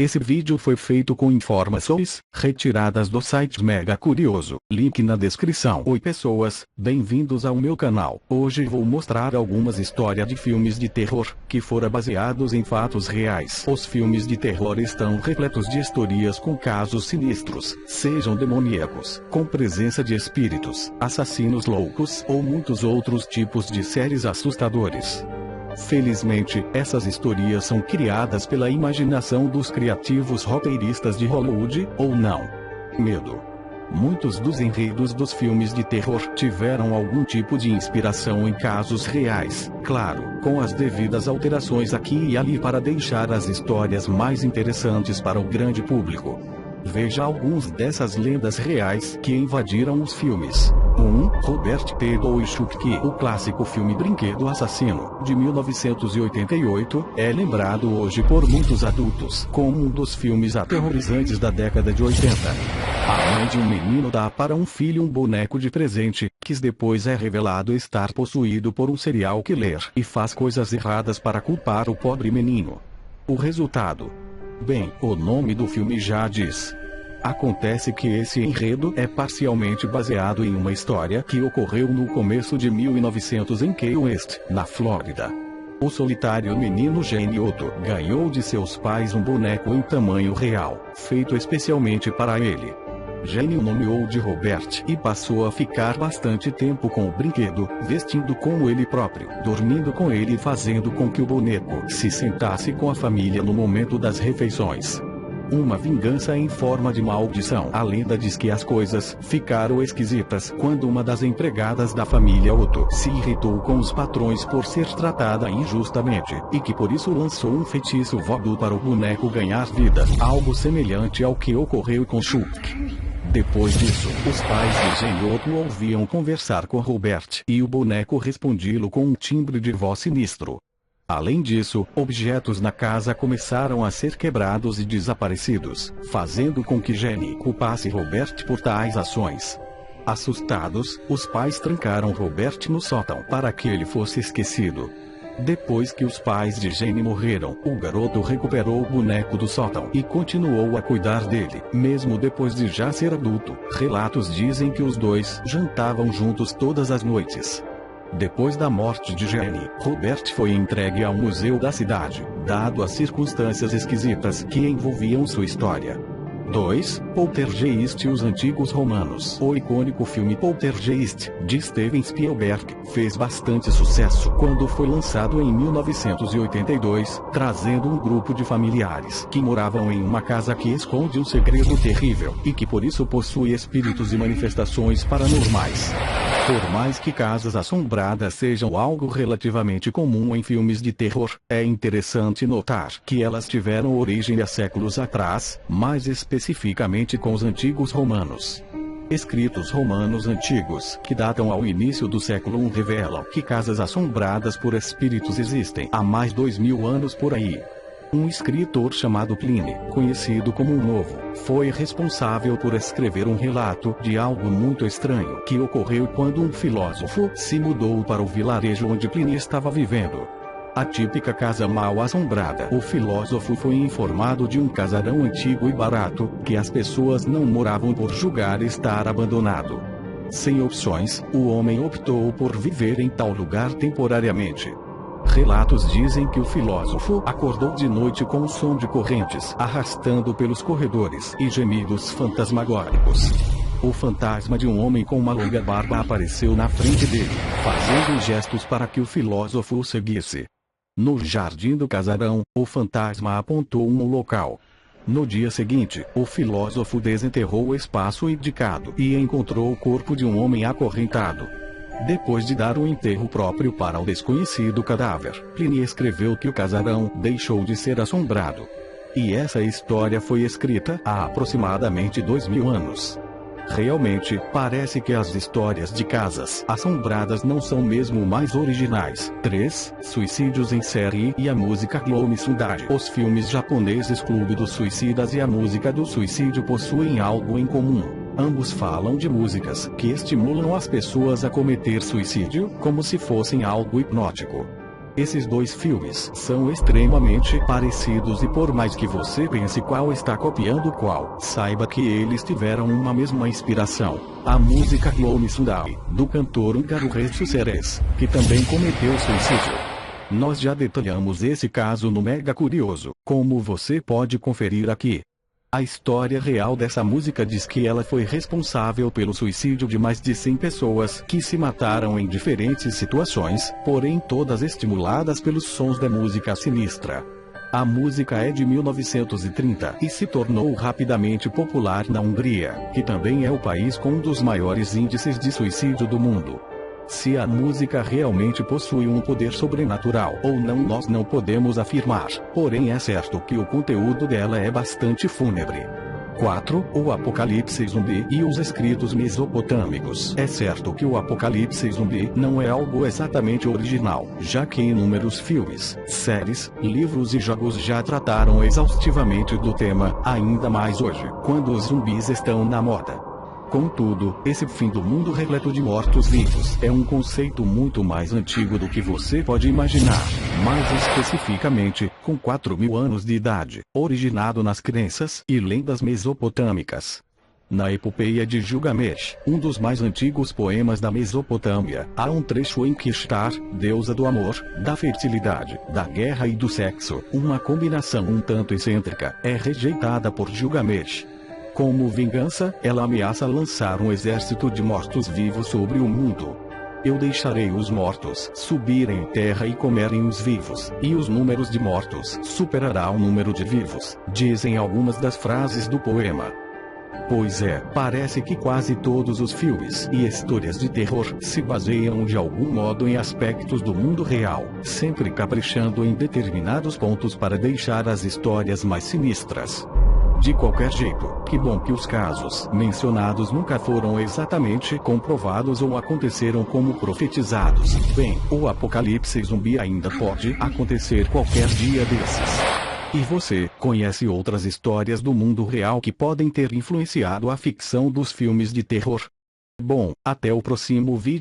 Esse vídeo foi feito com informações retiradas do site Mega Curioso, link na descrição. Oi pessoas, bem-vindos ao meu canal. Hoje vou mostrar algumas histórias de filmes de terror, que foram baseados em fatos reais. Os filmes de terror estão repletos de histórias com casos sinistros, sejam demoníacos, com presença de espíritos, assassinos loucos ou muitos outros tipos de seres assustadores. Felizmente, essas histórias são criadas pela imaginação dos criativos roteiristas de Hollywood, ou não. Medo. Muitos dos enredos dos filmes de terror tiveram algum tipo de inspiração em casos reais, claro, com as devidas alterações aqui e ali para deixar as histórias mais interessantes para o grande público. Veja alguns dessas lendas reais que invadiram os filmes. 1. Robert T. Doischuk. O clássico filme Brinquedo Assassino, de 1988, é lembrado hoje por muitos adultos como um dos filmes aterrorizantes da década de 80. A mãe de um menino dá para um filho um boneco de presente, que depois é revelado estar possuído por um serial killer e faz coisas erradas para culpar o pobre menino. O resultado? Bem, o nome do filme já diz. Acontece que esse enredo é parcialmente baseado em uma história que ocorreu no começo de 1900 em Key West, na Flórida. O solitário menino Gene Otto ganhou de seus pais um boneco em tamanho real, feito especialmente para ele. Gene o nomeou de Robert e passou a ficar bastante tempo com o brinquedo, vestindo como ele próprio, dormindo com ele e fazendo com que o boneco se sentasse com a família no momento das refeições. Uma vingança em forma de maldição. A lenda diz que as coisas ficaram esquisitas quando uma das empregadas da família Otto se irritou com os patrões por ser tratada injustamente, e que por isso lançou um feitiço voodoo para o boneco ganhar vida, algo semelhante ao que ocorreu com Chuck. Depois disso, os pais de Gene Otto ouviam conversar com Robert e o boneco respondia-lo com um timbre de voz sinistro. Além disso, objetos na casa começaram a ser quebrados e desaparecidos, fazendo com que Gene culpasse Robert por tais ações. Assustados, os pais trancaram Robert no sótão para que ele fosse esquecido. Depois que os pais de Gene morreram, o garoto recuperou o boneco do sótão e continuou a cuidar dele, mesmo depois de já ser adulto. Relatos dizem que os dois jantavam juntos todas as noites. Depois da morte de Gene, Robert foi entregue ao museu da cidade, dado as circunstâncias esquisitas que envolviam sua história. 2. Poltergeist e os antigos romanos. O icônico filme Poltergeist, de Steven Spielberg, fez bastante sucesso quando foi lançado em 1982, trazendo um grupo de familiares que moravam em uma casa que esconde um segredo terrível, e que por isso possui espíritos e manifestações paranormais. Por mais que casas assombradas sejam algo relativamente comum em filmes de terror, é interessante notar que elas tiveram origem há séculos atrás, mais especificamente com os antigos romanos. Escritos romanos antigos, que datam ao início do século I, revelam que casas assombradas por espíritos existem há mais 2000 anos por aí. Um escritor chamado Plínio, conhecido como o Novo, foi responsável por escrever um relato de algo muito estranho que ocorreu quando um filósofo se mudou para o vilarejo onde Plínio estava vivendo. A típica casa mal assombrada. O filósofo foi informado de um casarão antigo e barato, que as pessoas não moravam por julgar estar abandonado. Sem opções, o homem optou por viver em tal lugar temporariamente. Relatos dizem que o filósofo acordou de noite com o som de correntes arrastando pelos corredores e gemidos fantasmagóricos. O fantasma de um homem com uma longa barba apareceu na frente dele, fazendo gestos para que o filósofo o seguisse. No jardim do casarão, o fantasma apontou um local. No dia seguinte, o filósofo desenterrou o espaço indicado e encontrou o corpo de um homem acorrentado. Depois de dar um enterro próprio para o desconhecido cadáver, Plínio escreveu que o casarão deixou de ser assombrado. E essa história foi escrita há aproximadamente 2000 anos. Realmente, parece que as histórias de casas assombradas não são mesmo mais originais. 3. Suicídios em série e a música Gloomy Sundari. Os filmes japoneses Clube dos Suicidas e a música do suicídio possuem algo em comum. Ambos falam de músicas que estimulam as pessoas a cometer suicídio, como se fossem algo hipnótico. Esses dois filmes são extremamente parecidos e por mais que você pense qual está copiando qual, saiba que eles tiveram uma mesma inspiração. A música Clone Sunday, do cantor húngaro Jesus Seres, que também cometeu suicídio. Nós já detalhamos esse caso no Mega Curioso, como você pode conferir aqui. A história real dessa música diz que ela foi responsável pelo suicídio de mais de 100 pessoas que se mataram em diferentes situações, porém todas estimuladas pelos sons da música sinistra. A música é de 1930 e se tornou rapidamente popular na Hungria, que também é o país com um dos maiores índices de suicídio do mundo. Se a música realmente possui um poder sobrenatural ou não nós não podemos afirmar, porém é certo que o conteúdo dela é bastante fúnebre. 4. O Apocalipse Zumbi e os escritos mesopotâmicos. É certo que o Apocalipse Zumbi não é algo exatamente original, já que inúmeros filmes, séries, livros e jogos já trataram exaustivamente do tema, ainda mais hoje, quando os zumbis estão na moda. Contudo, esse fim do mundo repleto de mortos-vivos é um conceito muito mais antigo do que você pode imaginar, mais especificamente, com 4.000 anos de idade, originado nas crenças e lendas mesopotâmicas. Na epopeia de Gilgamesh, um dos mais antigos poemas da Mesopotâmia, há um trecho em que Ishtar, deusa do amor, da fertilidade, da guerra e do sexo, uma combinação um tanto excêntrica, é rejeitada por Gilgamesh. Como vingança, ela ameaça lançar um exército de mortos-vivos sobre o mundo. Eu deixarei os mortos subirem em terra e comerem os vivos, e os números de mortos superará o número de vivos, dizem algumas das frases do poema. Pois é, parece que quase todos os filmes e histórias de terror se baseiam de algum modo em aspectos do mundo real, sempre caprichando em determinados pontos para deixar as histórias mais sinistras. De qualquer jeito, que bom que os casos mencionados nunca foram exatamente comprovados ou aconteceram como profetizados. Bem, o apocalipse zumbi ainda pode acontecer qualquer dia desses. E você conhece outras histórias do mundo real que podem ter influenciado a ficção dos filmes de terror? Bom, até o próximo vídeo.